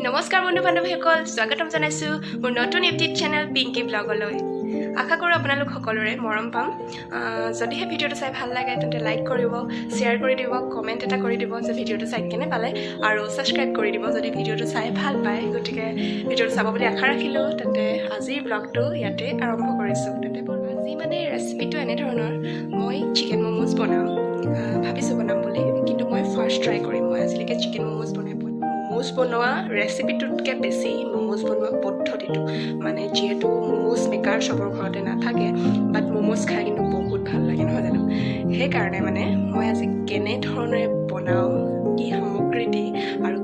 নমস্কাৰ বন্ধু বান্ধৱীসকল স্বাগতম জনাইছো মোৰ নতুন ইউটিউব চেনেল পিংকি ব্লগলৈ আশা কৰোঁ আপোনালোক সকলোৰে মৰম পাম যদিহে ভিডিঅ'টো চাই ভাল লাগে তেন্তে লাইক কৰিব শ্বেয়াৰ কৰি দিব কমেণ্ট এটা কৰি দিব যে ভিডিঅ'টো চাই কেনে পালে আৰু ছাবস্ক্ৰাইব কৰি দিব যদি ভিডিঅ'টো চাই ভাল পায় গতিকে ভিডিঅ'টো চাব বুলি আশা ৰাখিলোঁ তেন্তে আজিৰ ব্লগটো ইয়াতে আৰম্ভ কৰিছোঁ তেন্তে আজি মানে ৰেচিপিটো এনেধৰণৰ মই চিকেন ম'ম'জ বনাম ভাবিছোঁ বনাম বুলি কিন্তু মই ফাৰ্ষ্ট ট্ৰাই কৰিম মই আজিলৈকে চিকেন ম'ম'জ বনাই ম'ম'জ বনোৱা ৰেচিপিটোতকৈ বেছি ম'ম'জ বনোৱা পদ্ধতিটো মানে যিহেতু ম'ম'জ মেকাৰ চবৰ ঘৰতে নাথাকে বাট ম'ম'জ খাই কিন্তু বহুত ভাল লাগে নহয় জানো সেইকাৰণে মানে মই আজি কেনেধৰণে বনাওঁ কি সামগ্ৰী দি আৰু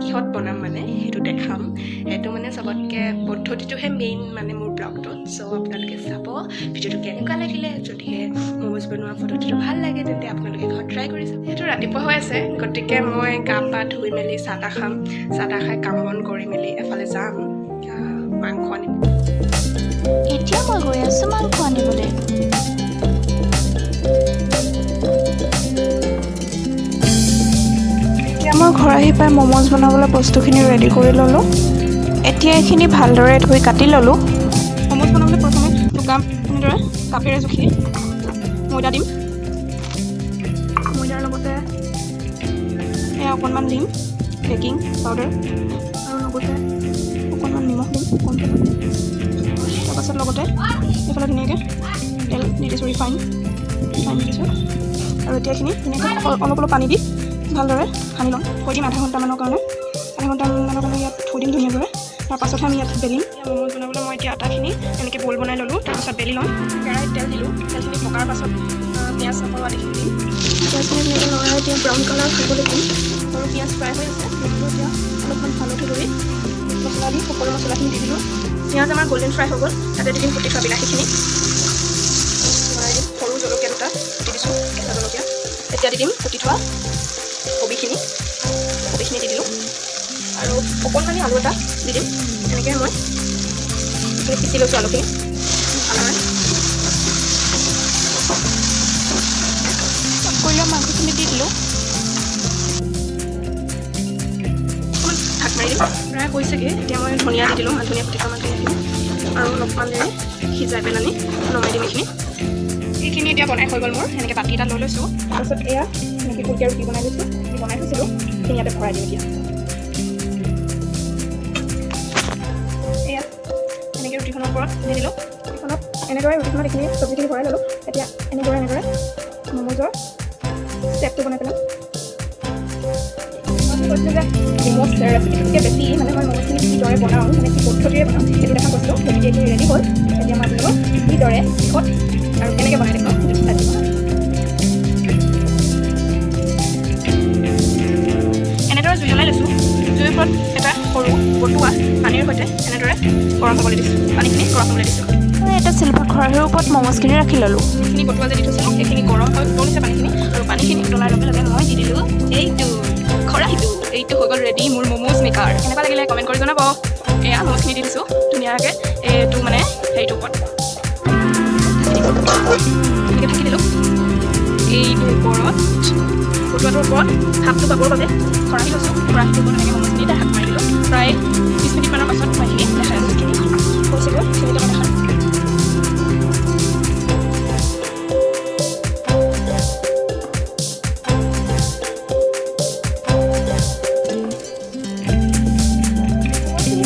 কিহত বনাম মানে সেইটো দেখাম সেইটো মানে চবতকৈ পদ্ধতিটোহে মেইন মানে মোৰ ব্লগটোত চ' আপোনালোকে চাব ভিডিঅ'টো কেনেকুৱা লাগিলে যদিহে ম'ম'জ বনোৱা পদ্ধতিটো ভাল লাগে তেন্তে আপোনালোকে ঘৰত ট্ৰাই কৰি চাব সেইটো ৰাতিপুৱা হৈ আছে গতিকে মই গা পা ধুই মেলি চাহ তাহ খাম চাহ তাহ খাই কাম বন কৰি মেলি এফালে যাম মাংস আনিম এতিয়া মই গৈ আছোঁ মাংস আনিবলৈ এতিয়া মই ঘৰ আহি পাই ম'ম'জ বনাবলৈ বস্তুখিনি ৰেডি কৰি ল'লোঁ এতিয়া এইখিনি ভালদৰে ধুই কাটি ল'লোঁ ম'ম'জ বনাবলৈ প্ৰথমে শুকাম এনেদৰে কাপেৰে জুখি ময়দা দিম ময়দাৰ লগতে এয়া অকণমান দিম বেকিং পাউডাৰ আৰু লগতে অকণমান নিমখ দিম কমকৈ তাৰপাছত লগতে এইফালে ধুনীয়াকৈ তেল দি দিছোঁ ৰিফাইন দি দিছোঁ আৰু এতিয়া এইখিনি ধুনীয়াকৈ অলপ অলপ পানী দি ভালদৰে সানি ল'ম থৈ দিম আধা ঘণ্টামানৰ কাৰণে ইয়াত থৈ দিম ধুনীয়াকৈ তাৰপাছতহে আমি ইয়াত বেলিম ম'ম'জ বনাবলৈ মই এতিয়া আটাখিনি এনেকৈ বইল বনাই ল'লোঁ তাৰপাছত বেলি ল'ম কেৰাহীত তেল দিলোঁ তেলখিনি পকাৰ পাছত পিঁয়াজ নহৰু আদিখিনি দিম পিঁয়াজখিনি ধুনীয়াকৈ লৰাই এতিয়া ব্ৰাউন কালাৰ হ'বলৈ দিম আৰু পিঁয়াজ ফ্ৰাই হৈ আছে এতিয়া অলপমান হালধি ধৰি মছলা দি সকলো মছলাখিনি দি দিলোঁ পিঁয়াজ আমাৰ গল্ডেন ফ্ৰাই হৈ গ'ল তাতে দি দিম কুটি থোৱা বিলাহীখিনি লৰাই দিম সৰু জলকীয়া দুটা দি দিছোঁ কেঁচা জলকীয়া এতিয়া দি দিম কুটি থোৱা কবিখিনি দি দিলোঁ আৰু অকণমানি আলু এটা দি দিম এনেকৈ মই এইখিনি পিচি লৈছোঁ আলুখিনি আলুৰে কৰি লৈ মাংসখিনি দি দিলোঁ অকণমান ঢাক মাৰি দিম প্ৰায় হৈছেগৈ এতিয়া মই ধনিয়া দি দিলোঁ ধনিয়া কুটি থোৱা ধনিয়া দিম আৰু অলপমান দেৰি সিজাই পেলানি নমাই দিম এইখিনি এতিয়া বনাই হৈ গ'ল মোৰ এনেকৈ বাতি এটা লৈ লৈছোঁ তাৰপিছত এয়া এনেকৈ কুলকৈ ৰুটি বনাই লৈছোঁ বনাই থৈছিলোঁ সেইখিনি ইয়াতে ভৰাই দিম এতিয়া এয়া এনেকৈ ৰুটিখনৰ ওপৰত দি দিলোঁ ৰুটিখনত এনেদৰে ৰুটিখনত এইখিনি চব্জিখিনি ভৰাই ল'লোঁ এতিয়া এনেদৰে ম'ম'জৰ ষ্টেপটো বনাই পেলাম কৈছিলোঁ যে ম'ম'জ ৰেচিপিটোতকৈ বেছি মানে মই ম'ম'জখিনি কিদৰে বনাওঁ মানে কি পদ্ধতিৰে বনাওঁ সেইটো দেখা কৈছিলোঁ গতিকে এইখিনি ৰেডি হ'ল এতিয়া মই আপোনালোকক কিদৰে কিহত আৰু কেনেকৈ বনাই দেখুৱাম সেইটো ষ্টাৰ্ট দিম এনেদৰে জুই জ্বলাই লৈছোঁ জুইৰ ওপৰত এটা সৰু বটুৱা পানীৰ সৈতে এনেদৰে গৰম হ'বলৈ দিছোঁ পানীখিনি গৰম হ'বলৈ দিছোঁ এটা চিলভাৰ খৰাহীৰ ওপৰত ম'ম'জখিনি ৰাখি ল'লোঁ সেইখিনি বটুৱা যে দি থৈছিলোঁ সেইখিনি গৰম হৈ উতলিছে পানীখিনি আৰু পানীখিনি উতলাৰ লগে লগে মই দি দিলোঁ এইটো হৈ গ'ল ৰেডি মোৰ ম'ম'জ মেকাৰ কেনেকুৱা লাগিলে কমেণ্ট কৰি জনাব এয়া ম'ম'জখিনি দি দিছোঁ ধুনীয়াকৈ এইটো মানে হেৰিটোৰ ওপৰত এনেকৈ ঢাকি দিলোঁ এইটোৰ ওপৰত বটুৱাটোৰ ওপৰত ভাপটো পাবৰ বাবে খৰাহী লৈছোঁ খৰাহীটোৰ ওপৰত এনেকৈ ম'ম'জখিনি ঢাক মাৰি দিলোঁ প্ৰায় 20 মিনিটমানৰ পাছত মই সেইখিনি দেখাই আছোঁ হৈছেগৈ সেইখিনি মই দেখাম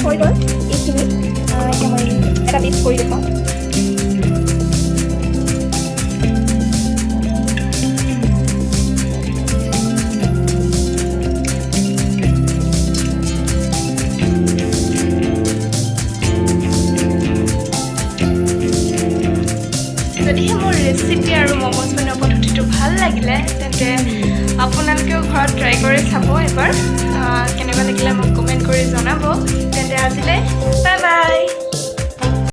হৈ গ'ল এইখিনি এতিয়া মই এটা পিচ কৰি দেখাওঁ যদিহে মোৰ ৰেচিপি আৰু ম'ম'জ বনোৱা পদ্ধতিটো ভাল লাগিলে তেন্তে আপোনালোকেও ঘৰত ট্ৰাই কৰি চাব এবাৰ কেনেকুৱা লাগিলে মোক কমেণ্ট কৰি জনাব তেন্তে আজিলৈ বাই বাই